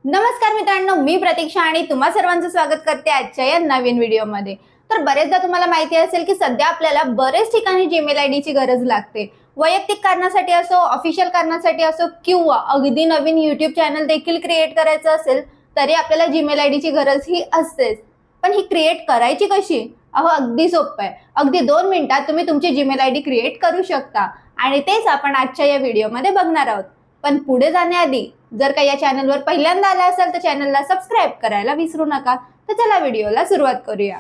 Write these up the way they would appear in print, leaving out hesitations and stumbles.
नमस्कार मित्रांनो, मी प्रतीक्षा आणि तुम्हा सर्वांचं स्वागत करते आजच्या या नवीन व्हिडिओमध्ये। तर बरेचदा तुम्हाला माहिती असेल की सध्या आपल्याला बरेच ठिकाणी जीमेल आयडीची गरज लागते। वैयक्तिक कारणासाठी असो, ऑफिशियल कारणासाठी असो किंवा अगदी नवीन YouTube चॅनल देखील क्रिएट करायचं असेल तरी आपल्याला जीमेल आयडीची गरज ही असतेच। पण ही क्रिएट करायची कशी? अगदी सोपं आहे। अगदी 2 मिनिटात तुम्ही तुमची जीमेल आयडी क्रिएट करू शकता आणि तेच आपण आजच्या या व्हिडिओमध्ये बघणार आहोत। पण पुढे जाण्याआधी जर का या चॅनलवर पहिल्यांदा आला असाल तर चॅनलला सबस्क्राइब करायला विसरू नका। तर चला व्हिडिओला सुरुवात करूया।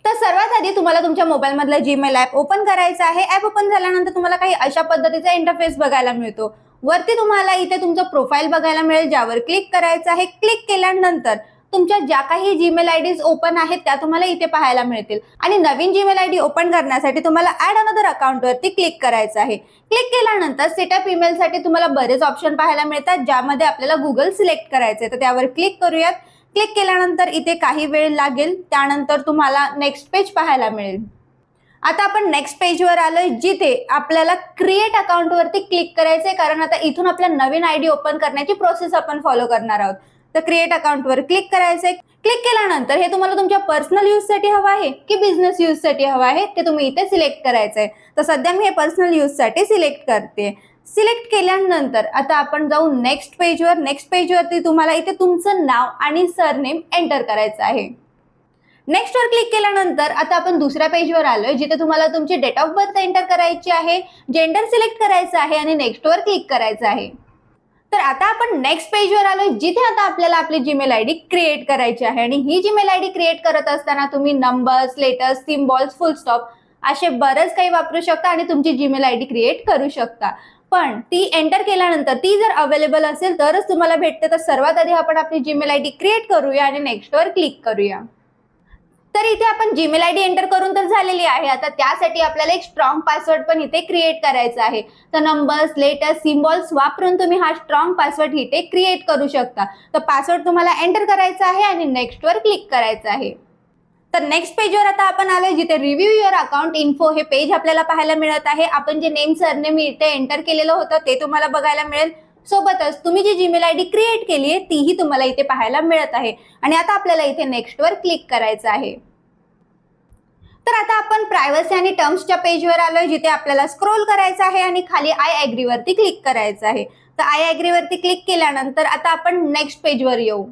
तर सर्वात आधी तुम्हाला तुमच्या मोबाईल मधला जीमेल ऍप ओपन करायचा आहे। ऍप ओपन झाल्यानंतर तुम्हाला काही अशा पद्धतीचा इंटरफेस बघायला मिळतो। वरती तुम्हाला इथे तुमचं प्रोफाईल बघायला मिळेल, ज्यावर क्लिक करायचं आहे। क्लिक केल्यानंतर तुमच्या ज्या काही जीमेल आयडीज ओपन आहेत त्या तुम्हाला इथे पाहायला मिळतील आणि नवीन जीमेल आयडी ओपन करण्यासाठी तुम्हाला ऍड अनदर अकाउंट वरती क्लिक करायचं आहे। क्लिक केल्यानंतर सेटअप ईमेल साठी तुम्हाला बरेच ऑप्शन पाहायला मिळतात, ज्यामध्ये आपल्याला गुगल सिलेक्ट करायचे। तर त्यावर क्लिक करूयात। क्लिक केल्यानंतर इथे काही वेळ लागेल, त्यानंतर तुम्हाला नेक्स्ट पेज पाहायला मिळेल। आता आपण नेक्स्ट पेजवर आलोय, जिथे आपल्याला क्रिएट अकाउंट वरती क्लिक करायचंय, कारण आता इथून आपल्या नवीन आयडी ओपन करण्याची प्रोसेस आपण फॉलो करणार आहोत। तर क्रिएट अकाउंट वर क्लिक करायचंय। क्लिक केल्यानंतर हे तुम्हाला तुमच्या पर्सनल यूज साठी हवं आहे की बिझनेस यूज साठी हवं आहे ते तुम्ही इथे सिलेक्ट करायचंय। तर सध्या मी हे पर्सनल यूज साठी सिलेक्ट करते। सिलेक्ट केल्यानंतर आता आपण जाऊ नेक्स्ट पेजवर। नेक्स्ट पेजवरती तुम्हाला इथे तुमचं नाव आणि सरनेम एंटर करायचं आहे। नेक्स्ट वर क्लिक केल्यानंतर आता आपण दुसऱ्या पेजवर आलोय, जिथे तुम्हाला तुमची डेट ऑफ बर्थ एंटर करायची आहे, जेंडर सिलेक्ट करायचं आहे आणि नेक्स्ट वर क्लिक करायचं आहे। तर आता आपण नेक्स्ट पेजवर आलोय, जिथे आता आपल्याला आपली जीमेल आयडी क्रिएट करायची आहे आणि ही जीमेल आयडी क्रिएट करत असताना तुम्ही नंबर्स, लेटर्स, सिम्बॉल्स, फुल स्टॉप असे बरेच काही वापरू शकता आणि तुमची जीमेल आयडी क्रिएट करू शकता। पण ती एंटर केल्यानंतर ती जर अवेलेबल असेल तरच तुम्हाला भेटते। तर सर्वात आधी आपण आपली जीमेल आयडी क्रिएट करूया आणि नेक्स्ट वर क्लिक करूया। तर इथे आपण जीमेल आयडी एंटर करून तर झालेली आहे। आता त्यासाठी आपल्याला एक स्ट्रॉंग पासवर्ड पण इथे क्रिएट करायचा आहे। तर नंबर्स, लेटर्स, सिम्बॉल्स वापरून तुम्ही हा स्ट्रॉंग पासवर्ड इथे क्रिएट करू शकता। तर पासवर्ड तुम्हाला एंटर करायचा आहे आणि नेक्स्ट वर क्लिक करायचं आहे। तर नेक्स्ट पेजवर आता आपण आलोय, जिथे रिव्ह्यू युअर अकाउंट इन्फो हे पेज आपल्याला पाहायला मिळत आहे। आपण जे नेम सरनेम इथे एंटर केलेलं होतं ते तुम्हाला बघायला मिळेल। सोबतच तुम्ही जी जीमेल आयडी क्रिएट केली आहे तीही तुम्हाला इथे पाहायला मिळत आहे आणि आता आपल्याला इथे नेक्स्ट वर क्लिक करायचं आहे। तर आता आपण प्रायव्हसी आणि टर्म्सच्या पेजवर आलोय, जिथे आपल्याला स्क्रोल करायचं आहे आणि खाली आय ॲग्री वरती क्लिक करायचं आहे। तर आय ॲग्री वरती क्लिक केल्यानंतर आता आपण नेक्स्ट पेजवर येऊ।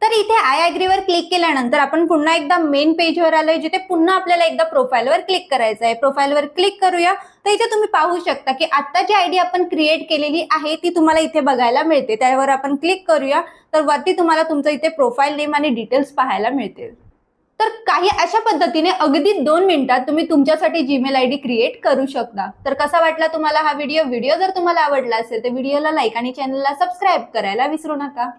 तर इथे आय ॲग्री वर क्लिक केल्यानंतर आपण पुन्हा एकदा मेन पेजवर आलोय, जिथे पुन्हा आपल्याला एकदा प्रोफाईलवर क्लिक करायचं आहे। प्रोफाईलवर क्लिक करूया। तर इथे तुम्ही पाहू शकता की आता जी आयडी आपण क्रिएट केलेली आहे ती तुम्हाला इथे बघायला मिळते। त्यावर आपण क्लिक करूया। तर वरती तुम्हाला तुमचं इथे प्रोफाईल नेम आणि डिटेल्स पाहायला मिळतील। तर काही अशा पद्धतीने अगदी 2 मिनिटात तुम्ही तुमच्यासाठी जीमेल आयडी क्रिएट करू शकता। तर कसा वाटला तुम्हाला हा व्हिडिओ? जर तुम्हाला आवडला असेल तर व्हिडिओला लाईक आणि चॅनलला सबस्क्राइब करायला विसरू नका।